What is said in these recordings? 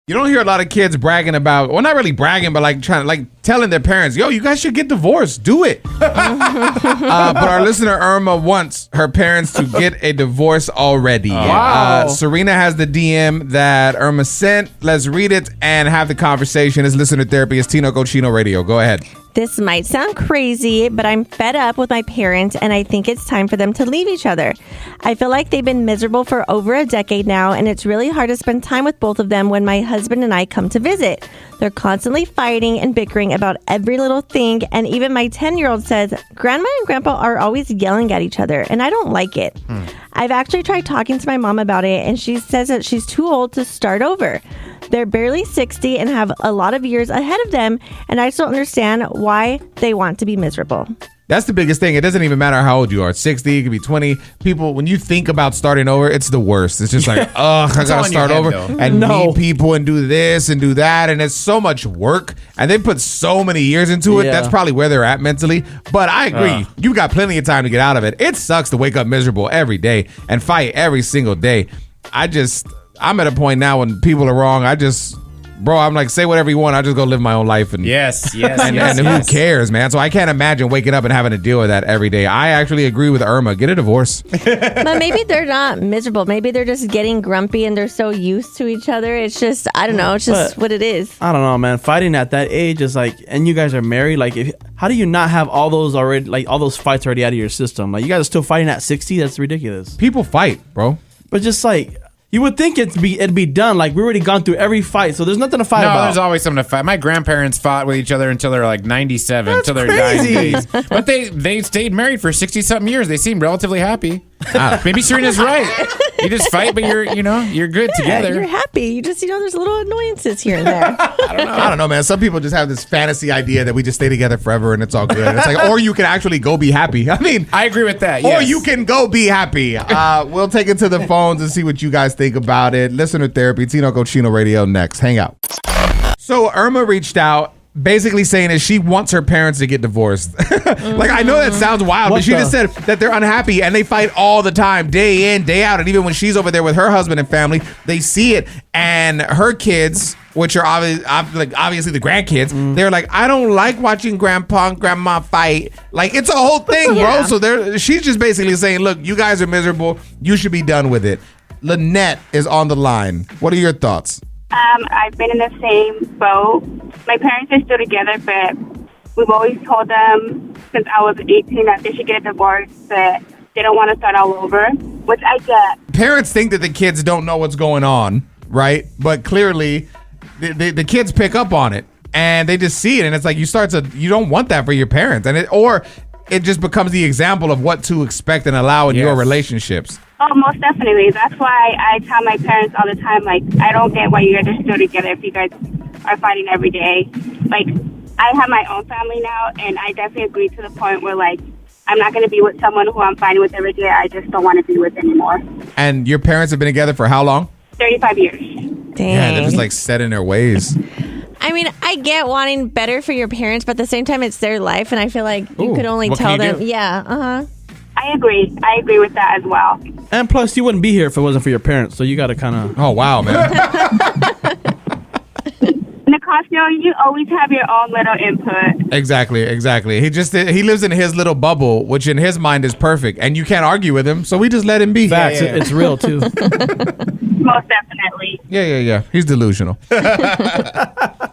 You don't hear a lot of kids bragging about, well, not really bragging, but like telling their parents, yo, you guys should get divorced. Do it. But our listener Irma wants her parents to get a divorce already. Wow. Serina has the DM that Irma sent. Let's read it and have the conversation. It's Listener Therapy. It's Tino Cochino Radio. Go ahead. This might sound crazy, but I'm fed up with my parents, and I think it's time for them to leave each other. I feel like they've been miserable for over a decade now, and it's really hard to spend time with both of them when my husband and I come to visit. They're constantly fighting and bickering about every little thing, and even my 10-year-old says, Grandma and Grandpa are always yelling at each other, and I don't like it. I've actually tried talking to my mom about it, and she says that she's too old to start over. They're barely 60 and have a lot of years ahead of them, and I just don't understand why they want to be miserable. That's the biggest thing. It doesn't even matter how old you are. 60, it could be 20. People, when you think about starting over, it's the worst. It's just like, ugh, I gotta start over and meet people and do this and do that. And it's so much work. And they put so many years into it. That's probably where they're at mentally. But I agree. You got plenty of time to get out of it. It sucks to wake up miserable every day and fight every single day. I'm at a point now when people are wrong. I'm like, say whatever you want. I just go live my own life. And yes. And who cares, man? So I can't imagine waking up and having to deal with that every day. I actually agree with Irma. Get a divorce. But maybe they're not miserable. Maybe they're just getting grumpy and they're so used to each other. It's just, I don't know. It's just what it is. I don't know, man. Fighting at that age is like, and you guys are married. Like, how do you not have all those already, like all those fights already out of your system? Like, you guys are still fighting at 60? That's ridiculous. People fight, bro. But just like, you would think it'd be done. Like, we already gone through every fight, so there's nothing to fight about. No, there's always something to fight. My grandparents fought with each other until they were like 97, until their dying days. But they stayed married for 60-something years. They seem relatively happy. Maybe Serina's right. You just fight, but you're good together. You're happy. You just, there's little annoyances here and there. I don't know, man. Some people just have this fantasy idea that we just stay together forever and it's all good. It's like, or you can actually go be happy. I mean, I agree with that. Or you can go be happy. We'll take it to the phones and see what you guys think about it. Listener Therapy, Tino Cochino Radio next. Hang out. So Irma reached out, basically saying that she wants her parents to get divorced. Like, I know that sounds wild, but she just said that they're unhappy and they fight all the time, day in, day out. And even when she's over there with her husband and family, they see it. And her kids, which are obviously the grandkids, they're like, I don't like watching grandpa and grandma fight. Like, it's a whole thing, bro. So she's just basically saying, look, you guys are miserable. You should be done with it. Lynette is on the line. What are your thoughts? I've been in the same boat. My parents are still together, but we've always told them since I was 18 that they should get a divorce, but they don't want to start all over, which I get. Parents think that the kids don't know what's going on, right? But clearly, the kids pick up on it, and they just see it, and it's like you don't want that for your parents, and it just becomes the example of what to expect and allow in your relationships. Oh, most definitely. That's why I tell my parents all the time, like, I don't get why you guys are still together if you guys are fighting every day. Like, I have my own family now, and I definitely agree to the point where, like, I'm not going to be with someone who I'm fighting with every day. I just don't want to be with anymore. And your parents have been together for how long? 35 years. Dang. Yeah, they're just, like, set in their ways. I mean, I get wanting better for your parents, but at the same time, it's their life, and I feel like you could only tell them. Yeah, I agree. I agree with that as well. And plus, you wouldn't be here if it wasn't for your parents, so you got to kind of... Oh, wow, man. Nicasio, you always have your own little input. Exactly. He lives in his little bubble, which in his mind is perfect, and you can't argue with him, so we just let him be. Facts. Yeah. It's real, too. Most definitely. Yeah. He's delusional.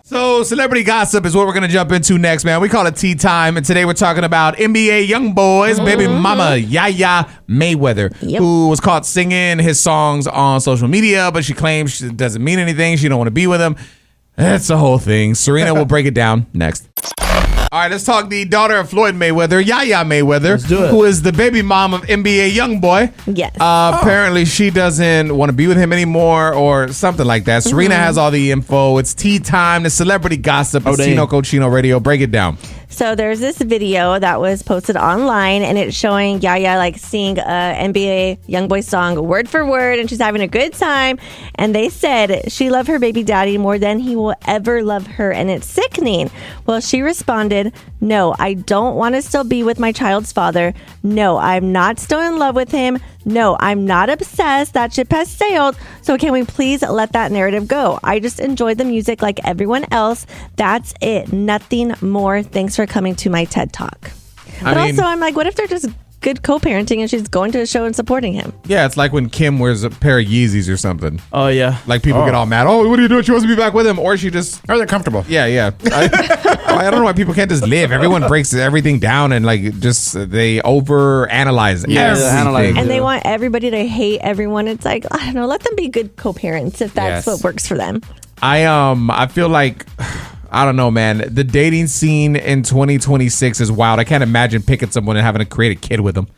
So celebrity gossip is what we're going to jump into next, man. We call it tea time, and today we're talking about NBA young boys, baby mama Yaya Mayweather, who was caught singing his songs on social media, but she claims it doesn't mean anything. She don't want to be with him. That's the whole thing. Serina will break it down next. All right, let's talk the daughter of Floyd Mayweather, Yaya Mayweather, who is the baby mom of NBA YoungBoy. Yes. Apparently, she doesn't want to be with him anymore or something like that. Serina has all the info. It's tea time, the celebrity gossip. It's Tino Cochino Radio. Break it down. So there's this video that was posted online, and it's showing Yaya like sing a NBA YoungBoy song word for word, and she's having a good time. And they said she loved her baby daddy more than he will ever love her, and it's sickening. Well, she responded, No, I don't want to still be with my child's father. No, I'm not still in love with him. No, I'm not obsessed. That ship has sailed. So can we please let that narrative go? I just enjoy the music like everyone else. That's it. Nothing more. Thanks for coming to my TED Talk. But also, I'm like, what if they're just good co-parenting and she's going to a show and supporting him? Yeah, it's like when Kim wears a pair of Yeezys or something. Oh, yeah. Like people get all mad. Oh, what are you doing? She wants to be back with him. Or she just... Or they're comfortable. Yeah. I don't know why people can't just live. Everyone breaks everything down and like just they overanalyze everything. And they want everybody to hate everyone. It's like, I don't know, let them be good co-parents if that's what works for them. I feel like... I don't know, man. The dating scene in 2026 is wild. I can't imagine picking someone and having to create a kid with them.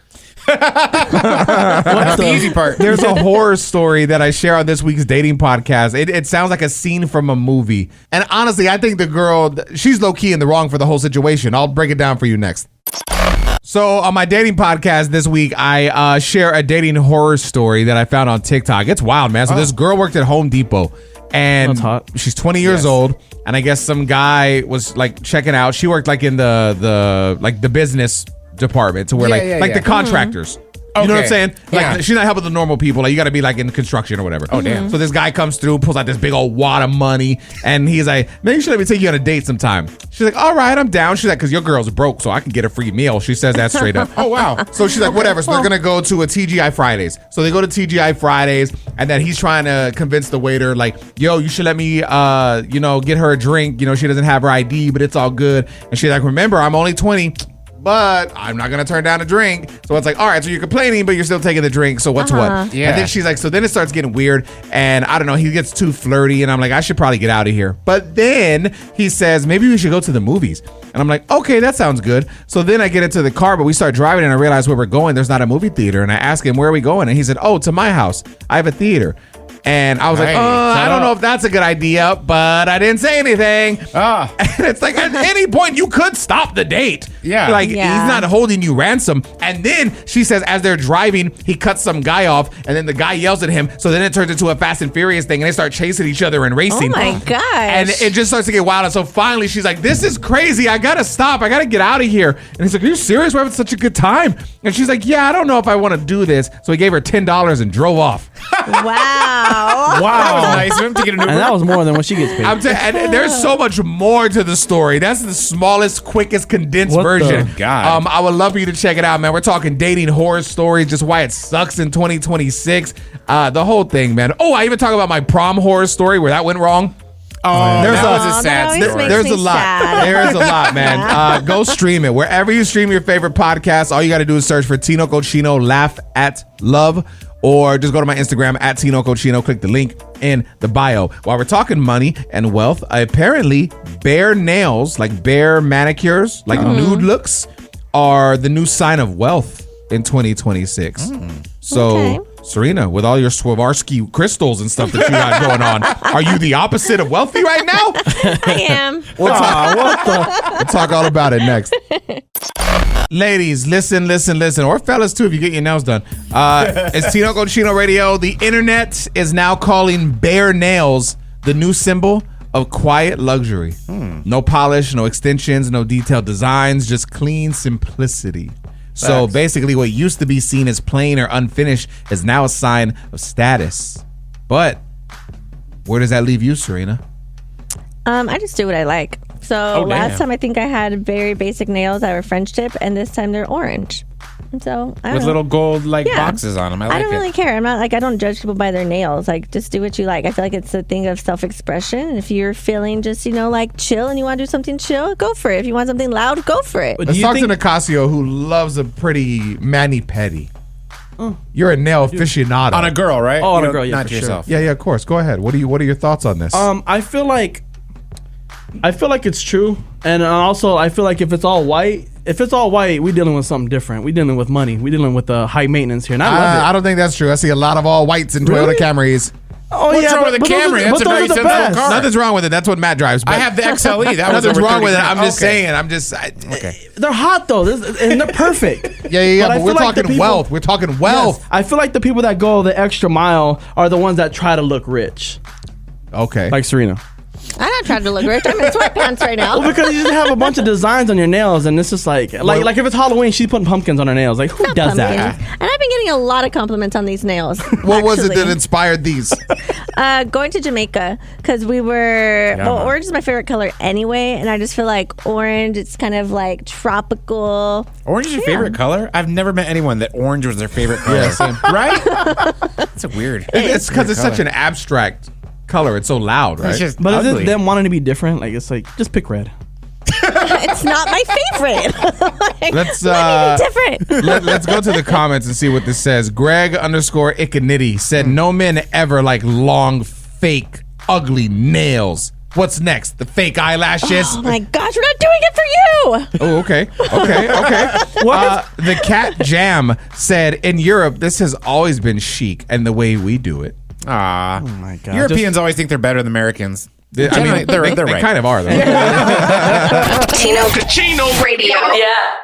That's the easy part. There's a horror story that I share on this week's dating podcast. It sounds like a scene from a movie. And honestly, I think the girl, she's low-key in the wrong for the whole situation. I'll break it down for you next. So on my dating podcast this week, I share a dating horror story that I found on TikTok. It's wild, man. So this girl worked at Home Depot. And she's 20 years old, and I guess some guy was like checking out. She worked like in the business department, to where the contractors. You know what I'm saying? Like she's not helping the normal people. Like you got to be like in construction or whatever. Oh damn! So this guy comes through, pulls out this big old wad of money, and he's like, "Man, you should let me take you on a date sometime." She's like, "All right, I'm down." She's like, "Cause your girl's broke, so I can get a free meal." She says that straight up. Oh wow! So she's like, "Whatever." So they're gonna go to a TGI Fridays. So they go to TGI Fridays, and then he's trying to convince the waiter, like, "Yo, you should let me, get her a drink. You know, she doesn't have her ID, but it's all good." And she's like, "Remember, I'm only 20. But I'm not going to turn down a drink." So it's like, all right, so you're complaining, but you're still taking the drink. So what's what? Yeah. And then she's like, so then it starts getting weird. And I don't know, he gets too flirty. And I'm like, I should probably get out of here. But then he says, maybe we should go to the movies. And I'm like, okay, that sounds good. So then I get into the car, but we start driving and I realize where we're going, there's not a movie theater. And I ask him, where are we going? And he said, oh, to my house. I have a theater. And I was like, I don't know if that's a good idea, but I didn't say anything. And it's like, at any point, you could stop the date. Yeah. Like, he's not holding you ransom. And then she says, as they're driving, he cuts some guy off, and then the guy yells at him. So then it turns into a Fast and Furious thing, and they start chasing each other and racing. Oh, my gosh. And it just starts to get wild. And so finally, she's like, this is crazy. I got to stop. I got to get out of here. And he's like, are you serious? We're having such a good time. And she's like, yeah, I don't know if I want to do this. So he gave her $10 and drove off. Wow. That was nice of him to get an Uber. And that was more than what she gets paid. And there's so much more to the story. That's the smallest, quickest, condensed version. God. I would love for you to check it out, man. We're talking dating horror stories, just why it sucks in 2026. The whole thing, man. Oh, I even talk about my prom horror story where that went wrong. Oh, There's that was a sad story. There's a lot. There's a lot, man. Go stream it. Wherever you stream your favorite podcast, all you got to do is search for Tino Cochino Laugh at Love. Or just go to my Instagram at Tino Cochino. Click the link in the bio. While we're talking money and wealth, apparently bare nails, like bare manicures, like nude looks, are the new sign of wealth in 2026. So, Serina, with all your Swarovski crystals and stuff that you got going on, are you the opposite of wealthy right now? I am. We'll talk all about it next. Ladies, listen, or fellas too, if you get your nails done. It's Tino Cochino Radio. The internet is now calling bare nails the new symbol of quiet luxury. No polish, no extensions, no detailed designs, just clean simplicity. So basically what used to be seen as plain or unfinished is now a sign of status. But where does that leave you, Serina? I just do what I like. So last time I think I had very basic nails that were French tip, and this time they're orange. And so I don't with know. little gold boxes on them. I don't really care. I'm not like, I don't judge people by their nails. Like, just do what you like. I feel like it's a thing of self-expression. And if you're feeling just, like chill and you want to do something chill, go for it. If you want something loud, go for it. Let's talk to Nicasio, who loves a pretty mani-pedi. You're a nail aficionado. On a girl, right? Oh, on a girl, yeah, not for yourself. Yeah, of course. Go ahead. What are your thoughts on this? I feel like it's true, and also I feel like if it's all white, we dealing with something different. We dealing with money. We dealing with high maintenance here, and I love it. I don't think that's true. I see a lot of all whites in Toyota Camrys. Oh, What's wrong with a Camry? That's a very sensible car. Nothing's wrong with it. That's what Matt drives. I have the XLE. That was nothing's over wrong with it. 30. I'm just saying. Okay. They're hot though, and they're perfect. Yeah. But we're talking wealth. We're talking wealth. Yes, I feel like the people that go the extra mile are the ones that try to look rich. Okay. Like Serina. I'm not trying to look rich. I'm in sweatpants right now. Well, because you just have a bunch of designs on your nails, and it's just like if it's Halloween, she's putting pumpkins on her nails. Like, who does that? And I've been getting a lot of compliments on these nails. What was it that inspired these? Going to Jamaica, because we were... orange is my favorite color anyway, and I just feel like orange, it's kind of like tropical. Orange is your favorite color? I've never met anyone that orange was their favorite color. Yeah, same. Right? That's a weird. It's because it's such an abstract color. It's so loud, right? It's just But ugly. is it them wanting to be different? Like, it's like, just pick red. It's not my favorite. Like, Let's let me be different. let's go to the comments and see what this says. Greg_Icanity said, "No men ever like long, fake, ugly nails. What's next? The fake eyelashes?" Oh my gosh, we're not doing it for you. Oh, okay. The Cat Jam said, "In Europe, this has always been chic and the way we do it." Ah, Oh my God. Europeans always think they're better than Americans. I mean, they're they right. kind of are, though. Tino Radio. Yeah.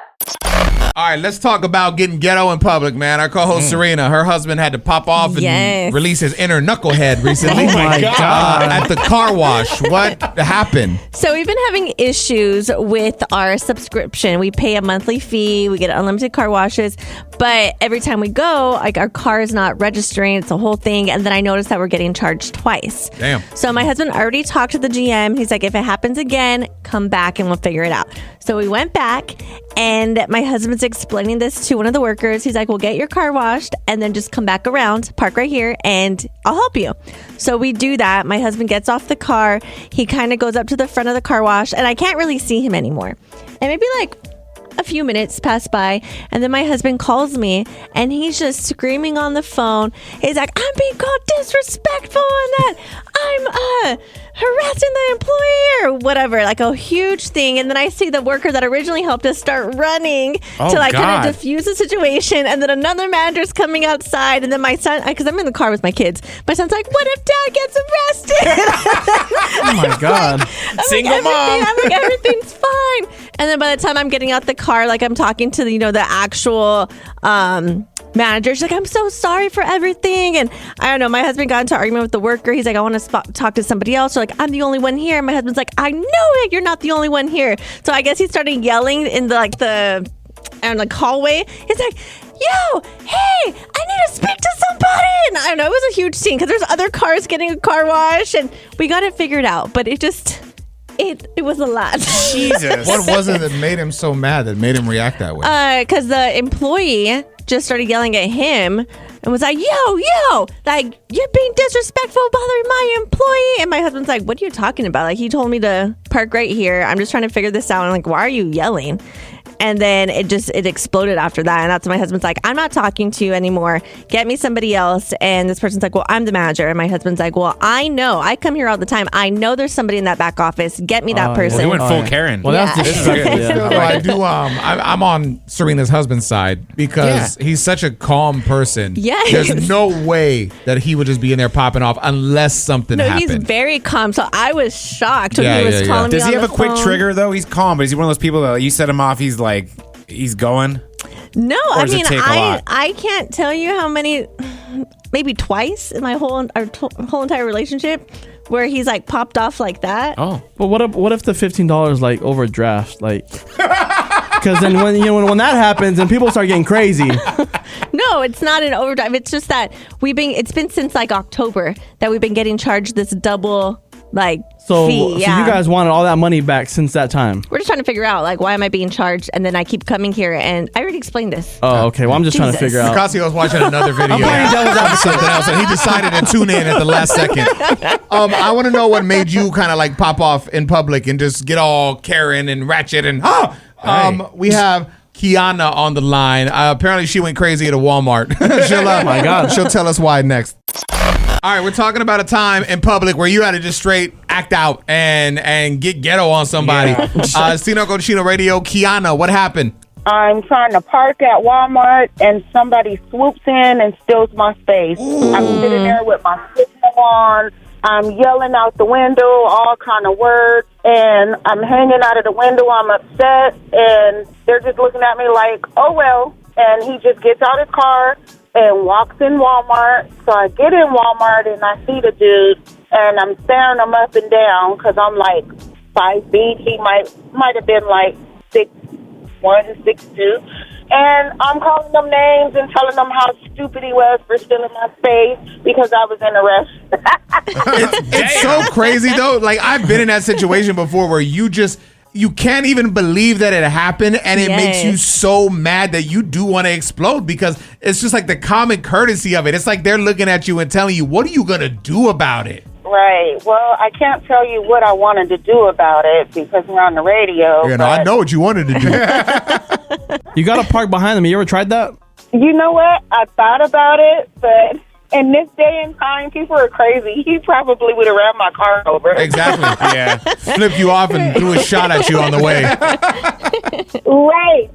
All right, let's talk about getting ghetto in public, man. Our co-host Serina, her husband had to pop off and release his inner knucklehead recently. Oh my God. At the car wash. What happened? So we've been having issues with our subscription. We pay a monthly fee. We get unlimited car washes. But every time we go, like our car is not registering. It's a whole thing. And then I noticed that we're getting charged twice. Damn. So my husband already talked to the GM. He's like, if it happens again, come back and we'll figure it out. So we went back and my husband's explaining this to one of the workers. He's like, well, get your car washed and then just come back around, park right here, and I'll help you. So we do that. My husband gets off the car. He kind of goes up to the front of the car wash and I can't really see him anymore. And maybe like a few minutes pass by and then my husband calls me and he's just screaming on the phone. He's like, I'm being called disrespectful and that I'm harassing the employee or whatever, like a huge thing. And then I see the worker that originally helped us start running to like kind of diffuse the situation. And then another manager's coming outside. And then my son, because I'm in the car with my kids, my son's like, what if dad gets arrested? Oh my God. Single mom. I'm like, everything's fine. And then by the time I'm getting out the car, like I'm talking to the actual manager. She's like, I'm so sorry for everything. And I don't know, my husband got into an argument with the worker. He's like, I want to talk to somebody else. So like, I'm the only one here. My husband's like, I know it. You're not the only one here. So I guess he started yelling in the hallway. He's like, yo, hey, I need to speak to somebody. And I don't know, it was a huge scene because there's other cars getting a car wash and we got it figured out. But it just... It was a lot. Jesus. What was it that made him so mad, that made him react that way? Because the employee just started yelling at him and was like, yo, like, you're being disrespectful, bothering my employee. And my husband's like, what are you talking about? Like, he told me to park right here. I'm just trying to figure this out. And I'm like, why are you yelling? And then it exploded after that. And that's when my husband's like, I'm not talking to you anymore. Get me somebody else. And this person's like, well, I'm the manager. And my husband's like, well, I know. I come here all the time. I know there's somebody in that back office. Get me that person. He went full Karen. Well, that's disrespectful. Still, though, I do. I'm on Serena's husband's side because he's such a calm person. Yes. There's no way that he would just be in there popping off unless something happened. He's very calm. So I was shocked when Yeah, he was yeah, calling me Does on he have the a quick phone. trigger though? He's calm, but is he one of those people that you set him off? He's like, he's going. No, Or I does it mean, take a lot? I can't tell you how many, maybe twice in my whole entire relationship where he's like popped off like that. Oh, But what if the $15 like overdraft, like? Because then when that happens and people start getting crazy. No, it's not an overdrive. It's just that it's been since like October that we've been getting charged this double So fee. you Yeah. guys wanted all that money back since that time. We're just trying to figure out like why am I being charged, and then I keep coming here, and I already explained this. Oh, okay. Well, I'm just trying to Jesus. figure out. Nicasio was watching another video. playing devil's of something else, and he decided to tune in at the last second. I want to know what made you kind of like pop off in public and just get all Karen and ratchet and we have Kiana on the line. Apparently, she went crazy at a Walmart. my God. She'll tell us why next. All right, we're talking about a time in public where you had to just straight act out and get ghetto on somebody. It's Tino Radio. Kiana, what happened? I'm trying to park at Walmart and somebody swoops in and steals my space. I'm sitting there with my signal on. I'm yelling out the window, all kind of words, and I'm hanging out of the window. I'm upset, and they're just looking at me like, oh, well. And he just gets out his car and walks in Walmart. So I get in Walmart, and I see the dude, and I'm staring him up and down because I'm like 5 feet. He might have been like 6'1", 6'2", and I'm calling them names and telling them how stupid he was for stealing my space because I was in a rush. It's so crazy though. Like I've been in that situation before where you can't even believe that it happened, and it makes you so mad that you do want to explode because it's just like the common courtesy of it. It's like they're looking at you and telling you, what are you going to do about it? Right. Well, I can't tell you what I wanted to do about it because we're on the radio. You know, I know what you wanted to do. You got to park behind them. You ever tried that? You know what? I thought about it, but in this day and time, people are crazy. He probably would have ran my car over. Exactly. Yeah. Flipped you off and threw a shot at you on the way. Right.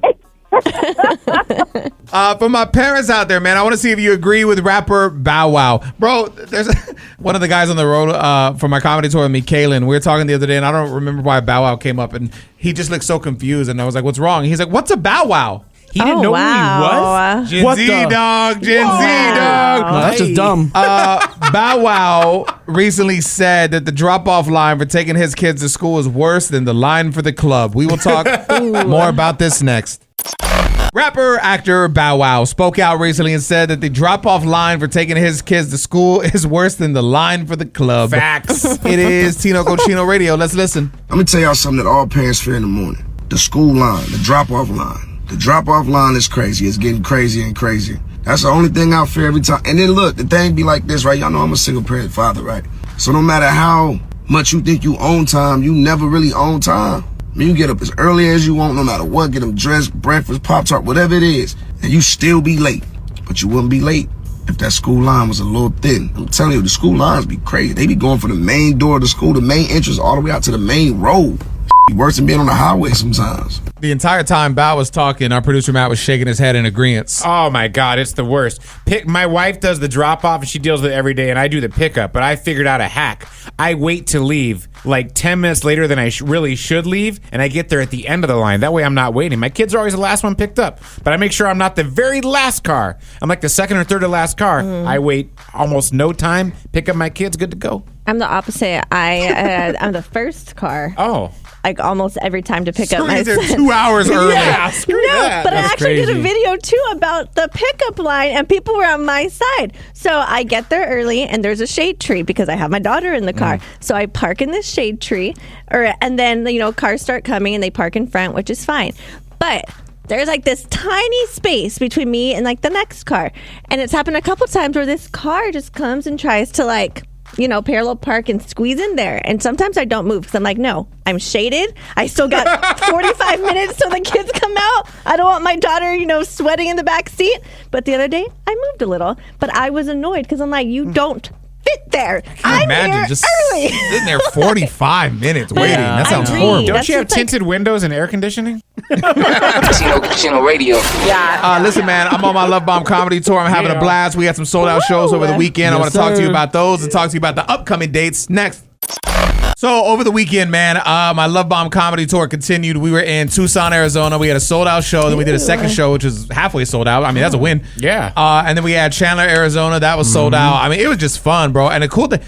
For my parents out there, man, I want to see if you agree with rapper Bow Wow. Bro, there's one of the guys on the road for my comedy tour with me, Kalen. We were talking the other day, and I don't remember why Bow Wow came up, and he just looked so confused, and I was like, what's wrong? He's like, what's a Bow Wow? He didn't know who he was? Gen Z, dog. Gen Z, dog. No, that's just dumb. Bow Wow recently said that the drop-off line for taking his kids to school is worse than the line for the club. We will talk more about this next. Rapper, actor Bow Wow spoke out recently and said that the drop-off line for taking his kids to school is worse than the line for the club. Facts. It is Tino Cochino Radio. Let's listen. Let me tell y'all something that all parents fear in the morning. The school line, the drop-off line. The drop-off line is crazy. It's getting crazier and crazier. That's the only thing I fear every time. And then look, the thing be like this, right? Y'all know I'm a single parent father, right? So no matter how much you think you own time, you never really own time. I mean, you get up as early as you want, no matter what, get them dressed, breakfast, Pop-Tart, whatever it is, and you still be late. But you wouldn't be late if that school line was a little thin. I'm telling you, the school lines be crazy. They be going from the main door of the school, the main entrance, all the way out to the main road. Worse than being on the highway sometimes. The entire time Bow was talking, our producer Matt was shaking his head in agreement. Oh my God, it's the worst. My wife does the drop off and she deals with it every day, and I do the pickup, but I figured out a hack. I wait to leave like 10 minutes later than I really should leave, and I get there at the end of the line. That way I'm not waiting. My kids are always the last one picked up, but I make sure I'm not the very last car. I'm like the second or third to last car. I wait almost no time, pick up my kids, good to go. I'm the opposite. I'm the first car. Oh. Like almost every time to pick up my Serina's son. there 2 hours early. Yeah, screw that. But I actually did a crazy. video too about the pickup line, and people were on my side. So I get there early, and there's a shade tree because I have my daughter in the car. So I park in this shade tree, and then cars start coming, and they park in front, which is fine. But there's like this tiny space between me and like the next car, and it's happened a couple times where this car just comes and tries to parallel park and squeeze in there. And sometimes I don't move because I'm like, no, I'm shaded. I still got 45 minutes till the kids come out. I don't want my daughter, sweating in the back seat. But the other day, I moved a little. But I was annoyed because I'm like, you don't fit there. I'm Imagine here just early. sitting there 45 minutes waiting. That sounds Agreed. horrible. Don't That's you have just like- tinted windows and air conditioning? Tino Radio. Listen, man, I'm on my Love Bomb comedy tour. I'm having a blast. We had some sold out shows over the weekend. I Yes, want to talk to you sir. about those and talk to you about the upcoming dates next. So over the weekend, man, my Love Bomb comedy tour continued. We were in Tucson, Arizona. We had a sold out show. Then we did a second show, which was halfway sold out. I mean, that's a win. Yeah. And then we had Chandler, Arizona. That was sold out. I mean, it was just fun, bro. And the cool thing,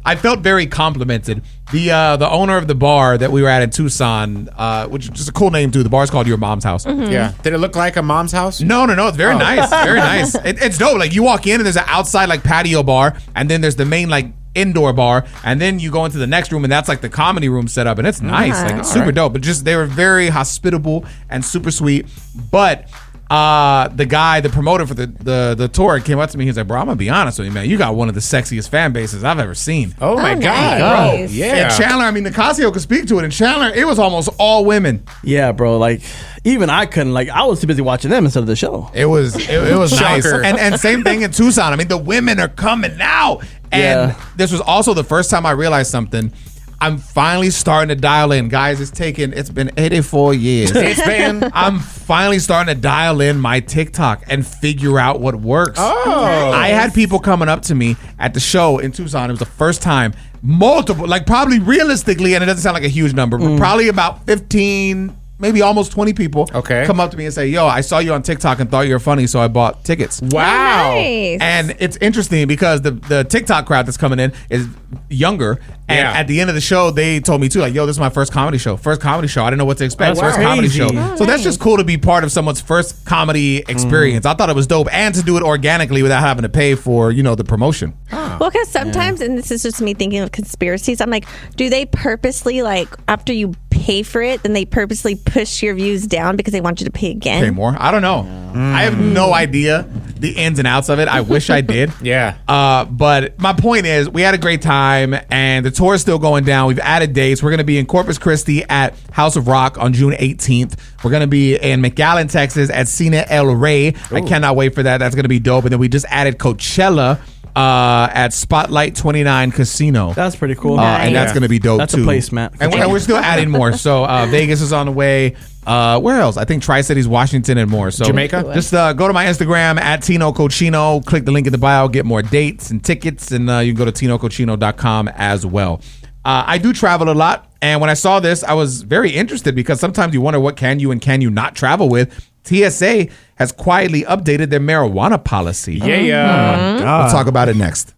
I felt very complimented. The owner of the bar that we were at in Tucson, which is just a cool name too. The bar's called Your Mom's House. Yeah. Did it look like a mom's house? No. It's very nice. Very nice. It's dope. Like you walk in and there's an outside like patio bar, and then there's the main like indoor bar, and then you go into the next room, and that's like the comedy room setup, and it's nice. Like it's super dope. But just they were very hospitable and super sweet. But the promoter for the tour came up to me. He's like, bro, I'm gonna be honest with you, man. You got one of the sexiest fan bases I've ever seen. Oh my God, nice. bro. Yeah. And Chandler, I mean, Nicasio could speak to it. And Chandler, it was almost all women. Yeah, bro. Like, even I couldn't. Like, I was too busy watching them instead of the show. It was nice. Shocker. And same thing in Tucson. I mean, the women are coming now. And Yeah. this was also the first time I realized something. I'm finally starting to dial in. Guys, it's been 84 years. I'm finally starting to dial in my TikTok and figure out what works. Oh. I had people coming up to me at the show in Tucson. It was the first time. Multiple, like probably realistically, and it doesn't sound like a huge number, but probably about 15, maybe almost 20 people come up to me and say, yo, I saw you on TikTok and thought you were funny, so I bought tickets. Wow. Nice. And it's interesting because the TikTok crowd that's coming in is younger. And at the end of the show, they told me too, like, yo, this is my first comedy show. I didn't know what to expect. That's First comedy crazy. show. Oh, So that's nice. just cool to be part of someone's first comedy experience. I thought it was dope. And to do it organically without having to pay for, the promotion. Well, because sometimes, and this is just me thinking of conspiracies, I'm like, do they purposely, like, after you pay for it, then they purposely push your views down because they want you to pay again? Pay more? I don't know. I have no idea the ins and outs of it. I wish I did. Yeah. But my point is, we had a great time, and the tour is still going down. We've added dates. We're going to be in Corpus Christi at House of Rock on June 18th. We're going to be in McAllen, Texas at Cine El Rey. Ooh. I cannot wait for that. That's going to be dope. And then we just added Coachella at Spotlight 29 Casino. That's pretty cool. And that's going to be dope, that's too. a place, Matt. And we're still adding more. So Vegas is on the way. Where else? I think Tri-Cities, Washington, and more. So Jamaica? Just go to my Instagram at Tino Cochino. Click the link in the bio. Get more dates and tickets. And you can go to tinocochino.com as well. I do travel a lot. And when I saw this, I was very interested because sometimes you wonder what can you and can you not travel with. TSA has quietly updated their marijuana policy. Yeah. We'll talk about it next.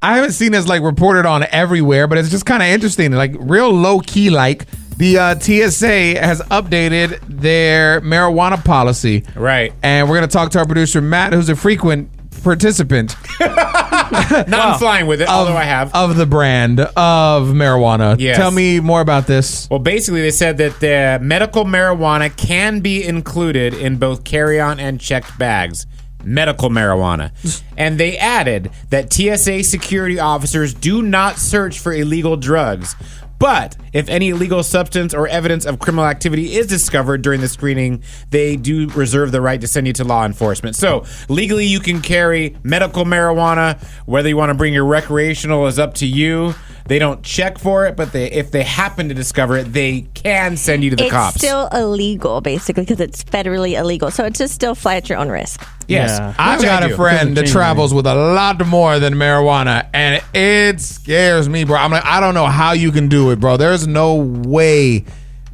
I haven't seen this like reported on everywhere, but it's just kind of interesting. Like real low key, like the TSA has updated their marijuana policy. Right. And we're going to talk to our producer, Matt, who's a frequent participant. I'm flying with it, although I have. Of the brand of marijuana. Yes. Tell me more about this. Well, basically, they said that the medical marijuana can be included in both carry-on and checked bags. Medical marijuana. And they added that TSA security officers do not search for illegal drugs. But if any illegal substance or evidence of criminal activity is discovered during the screening, they do reserve the right to send you to law enforcement. So legally, you can carry medical marijuana. Whether you want to bring your recreational is up to you. They don't check for it, but if they happen to discover it, they can send you to the cops. It's still illegal, basically, because it's federally illegal. So it's just still fly at your own risk. Yes. Yeah. I've got a friend that travels with a lot more than marijuana, and it scares me, bro. I'm like, I don't know how you can do it, bro. There's no way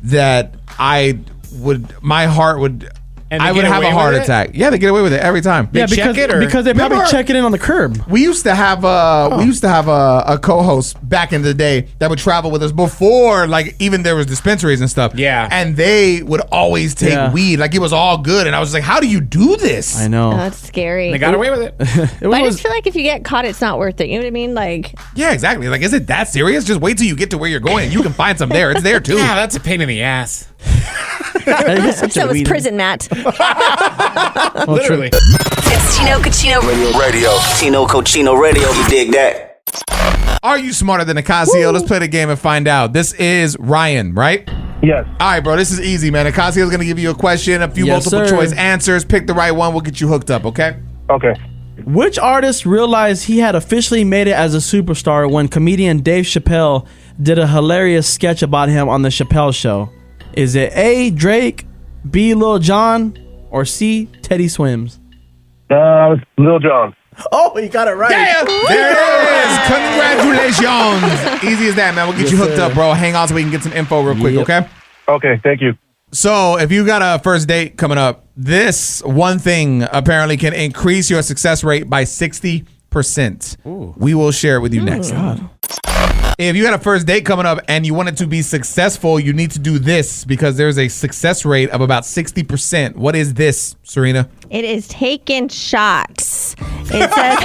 that my heart would... And I would have a heart attack. Yeah, they get away with it every time. They check it, or? Because they probably check it in on the curb. We used to have a co-host back in the day that would travel with us before, like even there was dispensaries and stuff. Yeah, and they would always take weed, like it was all good. And I was like, how do you do this? I know. That's scary. They got away with it. But I just feel like if you get caught, it's not worth it. You know what I mean? Like, yeah, exactly. Like, is it that serious? Just wait till you get to where you're going, and you can find some there. It's there too. Yeah, that's a pain in the ass. so is prison, Matt. Literally. It's Tino Cochino Radio. Tino Cochino Radio. You dig that? Are you smarter than Nicasio? Let's play the game and find out. This is Ryan, right? Yes. All right, bro. This is easy, man. Nicasio is going to give you a question, a few multiple choice answers. Pick the right one. We'll get you hooked up, okay? Okay. Which artist realized he had officially made it as a superstar when comedian Dave Chappelle did a hilarious sketch about him on the Chappelle Show? Is it A, Drake, B, Lil Jon, or C, Teddy Swims? Lil Jon. Oh, you got it right. Yeah, there it is. Congratulations. Easy as that, man. We'll get you hooked up, bro. Hang on so we can get some info real quick, okay? Okay, thank you. So if you got a first date coming up, this one thing apparently can increase your success rate by 60%. Ooh. We will share it with you next. God. If you got a first date coming up and you want it to be successful, you need to do this because there's a success rate of about 60%. What is this, Serina? It is taking shots. It says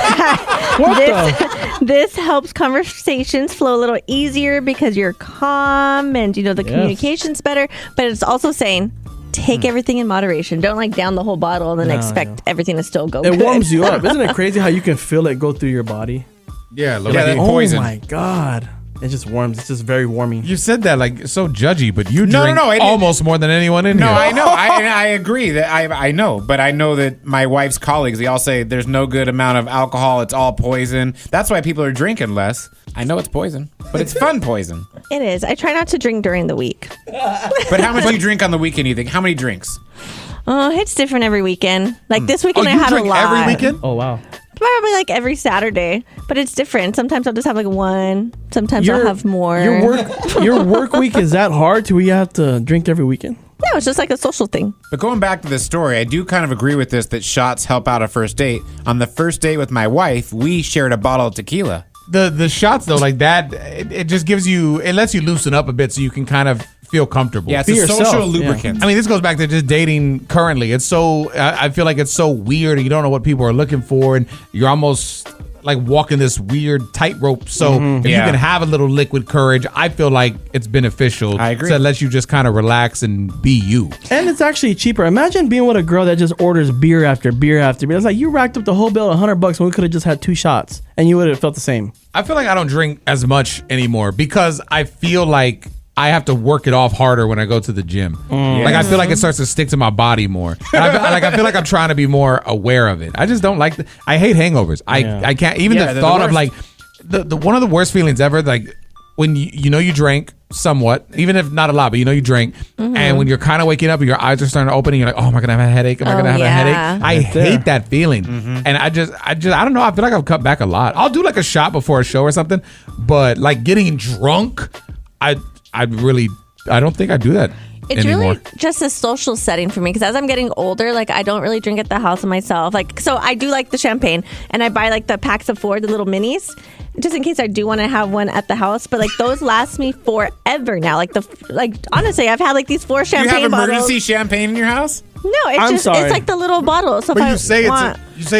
this helps conversations flow a little easier because you're calm and the communication's better. But it's also saying take everything in moderation. Don't like down the whole bottle and then expect everything to still go good. It warms you up. Isn't it crazy how you can feel it go through your body? Yeah, that poison. Oh my God. It just warms. It's just very warming. You said that like so judgy, but you drink almost more than anyone in here. No, I know. I agree that I know, but I know that my wife's colleagues, they all say there's no good amount of alcohol. It's all poison. That's why people are drinking less. I know it's poison, but it's fun poison. It is. I try not to drink during the week. But how much do you drink on the weekend, you think? How many drinks? Oh, it's different every weekend. Like this weekend I had a lot. Every weekend? Oh, wow. Probably like every Saturday, but it's different. Sometimes I'll just have like one. Sometimes I'll have more. Your work week is that hard to where you have to drink every weekend? it's just like a social thing. But going back to this story, I do kind of agree with this that shots help out a first date. On the first date with my wife, we shared a bottle of tequila. The shots though, like that, it just gives you, it lets you loosen up a bit so you can kind of feel comfortable. Yeah, it's a social lubricant. I mean, this goes back to just dating currently. It's so, I feel like it's so weird and you don't know what people are looking for and you're almost like walking this weird tightrope. So if you can have a little liquid courage, I feel like it's beneficial. I agree. To let you just kind of relax and be you. And it's actually cheaper. Imagine being with a girl that just orders beer after beer after beer. It's like you racked up the whole bill $100 when we could have just had 2 shots and you would have felt the same. I feel like I don't drink as much anymore because I feel like I have to work it off harder when I go to the gym. Like I feel like it starts to stick to my body more. And I feel like I'm trying to be more aware of it. I just don't like. I hate hangovers. I can't. Even the thought of like the one of the worst feelings ever. Like when you know you drank somewhat, even if not a lot, but you know you drank, and when you're kind of waking up and your eyes are starting to open, and you're like, oh, am I gonna have a headache? Am I gonna have a headache? I hate that feeling, and I don't know. I feel like I've cut back a lot. I'll do like a shot before a show or something, but like getting drunk, I don't think I do that It's anymore. really just a social setting for me because as I'm getting older, like I don't really drink at the house myself. Like, so I do like the champagne and I buy like the packs of 4, the little minis, just in case I do want to have one at the house. But like those last me forever now. Like honestly, I've had like these 4 champagne bottles. You have emergency champagne in your house? No, it's like the little bottle. So But you say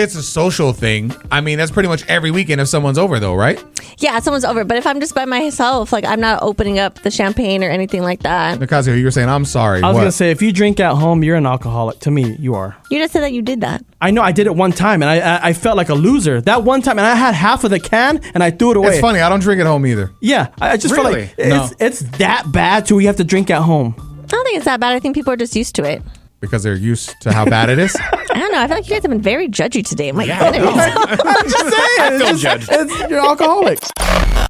it's a social thing. I mean, that's pretty much every weekend if someone's over, though, right? Yeah, someone's over. But if I'm just by myself, like I'm not opening up the champagne or anything like that. Nicasio, you were saying, I'm sorry. I was going to say, if you drink at home, you're an alcoholic. To me, you are. You just said that you did that. I know. I did it one time, and I felt like a loser. That one time, and I had half of the can, and I threw it away. It's funny. I don't drink at home either. Yeah, I just felt like it's that bad to where you have to drink at home. I don't think it's that bad. I think people are just used to it. Because they're used to how bad it is? I don't know. I feel like you guys have been very judgy today. My goodness. I'm just saying. I feel judged. You're alcoholics.